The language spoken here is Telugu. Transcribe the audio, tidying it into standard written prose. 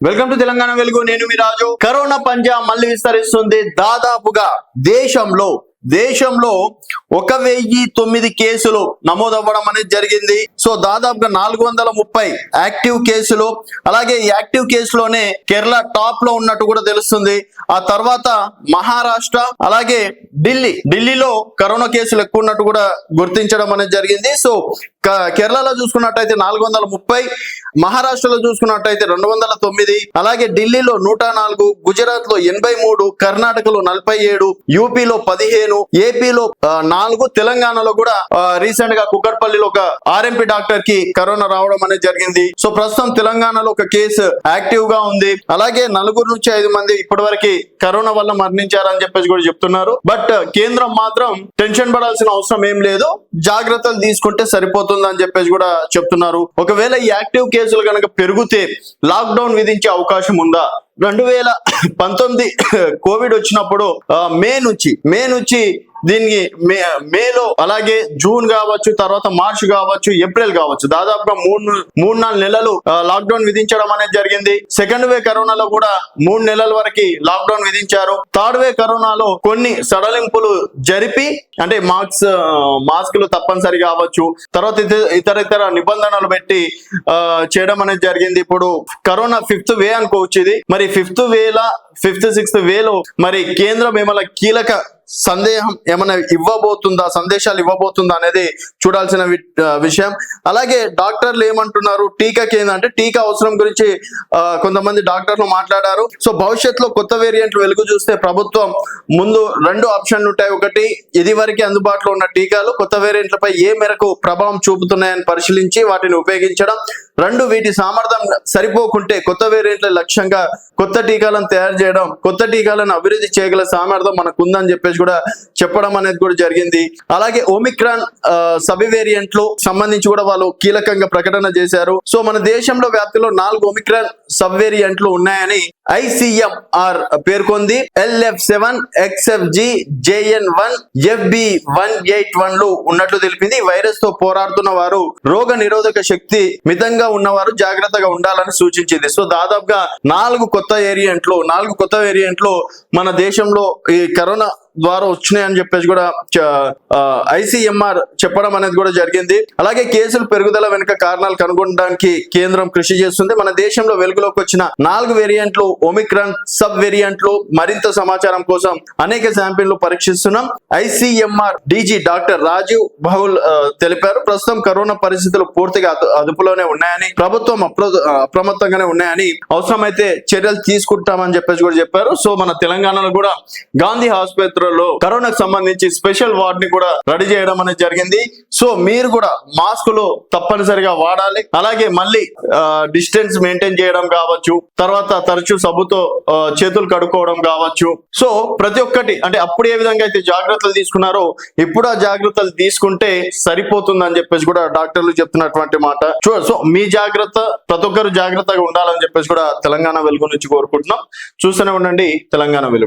వెల్కమ్ టు తెలంగాణ వెలుగు. నేను మీ రాజు. కరోనా పంజా మళ్ళీ విస్తరిస్తుంది. దాదాపుగా దేశంలో 1009 కేసులు నమోదవ్వడం అనేది జరిగింది. సో దాదాపుగా 430 యాక్టివ్ కేసులు. అలాగే ఈ యాక్టివ్ కేసులోనే కేరళ టాప్ లో ఉన్నట్టు కూడా తెలుస్తుంది. ఆ తర్వాత మహారాష్ట్ర, అలాగే ఢిల్లీలో కరోనా కేసులు ఎక్కువ ఉన్నట్టు కూడా గుర్తించడం అనేది జరిగింది. సో కేరళలో చూసుకున్నట్టయితే 430, మహారాష్ట్రలో చూసుకున్నట్టయితే 209, అలాగే ఢిల్లీలో 104, గుజరాత్ లో 83, కర్ణాటకలో 47, యూపీలో 15, ఏపీలో 4, తెలంగాణలో కూడా రీసెంట్ గా కుక్కట్పల్లిలో ఒక ఆర్ఎంపీ డాక్టర్ కి కరోనా రావడం అనేది జరిగింది. సో ప్రస్తుతం తెలంగాణలో ఒక కేసు యాక్టివ్ గా ఉంది. అలాగే 4 నుంచి 5 మంది ఇప్పటివరకు కరోనా వల్ల మరణించారని చెప్పేసి కూడా చెప్తున్నారు. బట్ కేంద్రం మాత్రం టెన్షన్ పడాల్సిన అవసరం ఏం లేదు, జాగ్రత్తలు తీసుకుంటే సరిపోతుంది అని చెప్పేసి కూడా చెప్తున్నారు. ఒకవేళ ఈ యాక్టివ్ కేసులు కనుక పెరిగితే లాక్డౌన్ విధించే అవకాశం ఉందా? 2019 కోవిడ్ వచ్చినప్పుడు మే నుంచి దీనికి మేలో, అలాగే జూన్ కావచ్చు, తర్వాత మార్చ్ కావచ్చు, ఏప్రిల్ కావచ్చు, దాదాపుగా 3-4 నెలలు లాక్డౌన్ విధించడం అనేది జరిగింది. సెకండ్ వే కరోనాలో కూడా 3 నెలల వరకు లాక్డౌన్ విధించారు. థర్డ్ వే కరోనాలో కొన్ని సడలింపులు జరిపి, అంటే మాస్కులు తప్పనిసరి కావచ్చు, తర్వాత ఇతర నిబంధనలు పెట్టి చేయడం అనేది జరిగింది. ఇప్పుడు కరోనా 5th వే అనుకోవచ్చు ఇది. మరి 5th వేలా 5th 6th వేలో మరి కేంద్రం ఏమైనా కీలక సందేశాలు ఇవ్వబోతుందా అనేది చూడాల్సిన విషయం. అలాగే డాక్టర్లు ఏమంటున్నారు? టీకాకి ఏంటంటే టీకా అవసరం గురించి కొంతమంది డాక్టర్లు మాట్లాడారు. సో భవిష్యత్తులో కొత్త వేరియంట్లు వెలుగు చూస్తే ప్రభుత్వం ముందు 2 ఆప్షన్లు ఉంటాయి. ఒకటి, ఇది వరకు అందుబాటులో ఉన్న టీకాలు కొత్త వేరియంట్లపై ఏ మేరకు ప్రభావం చూపుతున్నాయని పరిశీలించి వాటిని ఉపయోగించడం. 2, వీటి సామర్థ్యం సరిపోకుంటే కొత్త వేరియంట్ల లక్ష్యంగా కొత్త టీకాలను తయారు చేయడం, కొత్త టీకాలను అభివృద్ధి చేయగల సామర్థ్యం మనకు ఉందని చెప్పేసి కూడా చెప్పడం అనేది కూడా జరిగింది. అలాగే ఒమిక్రాన్ సబ్ వేరియంట్లు సంబంధించి కూడా వాళ్ళు కీలకంగా ప్రకటన చేశారు. సో మన దేశంలో వ్యాప్తిలో 4 ఒమిక్రాన్ సబ్ వేరియంట్లు ఉన్నాయని ICMR పేర్కొంది. LF7, XFG, JN1, FB181లు ఉన్నట్లు తెలిపింది. వైరస్ తో పోరాడుతున్న వారు, రోగ నిరోధక శక్తి మితంగా ఉన్నవారు జాగ్రత్తగా ఉండాలని సూచించింది. సో దాదాపుగా 4 కొత్త వేరియంట్లు మన దేశంలో ఈ కరోనా ద్వారా వచ్చినాయని చెప్పేసి కూడా ICMR చెప్పడం అనేది కూడా జరిగింది. అలాగే కేసులు పెరుగుదల వెనుక కారణాలు కనుగొనడానికి కేంద్రం కృషి చేస్తుంది. మన దేశంలో వెలుగులోకి వచ్చిన 4 వేరియంట్లు ఒమిక్రాన్ సబ్ వేరియంట్లు. మరింత సమాచారం కోసం అనేక శాంపిళ్లు పరీక్షిస్తున్నాం. ICMR DG డాక్టర్ రాజీవ్ బహుల్ తెలిపారు. ప్రస్తుతం కరోనా పరిస్థితులు పూర్తిగా అదుపులోనే ఉన్నాయని, ప్రభుత్వం అప్రమత్తంగానే ఉన్నాయని, అవసరమైతే చర్యలు తీసుకుంటామని చెప్పేసి కూడా చెప్పారు. సో మన తెలంగాణలో కూడా గాంధీ ఆసుపత్రిలో కరోనాకు సంబంధించి స్పెషల్ వార్డ్ ని కూడా రెడీ చేయడం అనేది జరిగింది. సో మీరు కూడా మాస్కులు తప్పనిసరిగా వాడాలి. అలాగే మళ్ళీ డిస్టెన్స్ మెయింటైన్ చేయడం కావచ్చు, తర్వాత తరచూ సబ్బుతో చేతులు కడుక్కోవడం కావచ్చు. సో ప్రతి ఒక్కటి, అంటే అప్పుడు ఏ విధంగా అయితే జాగ్రత్తలు తీసుకున్నారో ఇప్పుడు ఆ జాగ్రత్తలు తీసుకుంటే సరిపోతుందని చెప్పేసి కూడా డాక్టర్లు చెప్తున్నటువంటి మాట. సో మీ జాగ్రత్త, ప్రతి ఒక్కరు జాగ్రత్తగా ఉండాలని చెప్పేసి కూడా తెలంగాణ వెలుగు నుంచి కోరుకుంటున్నాం. చూస్తూనే ఉండండి తెలంగాణ వెలుగు.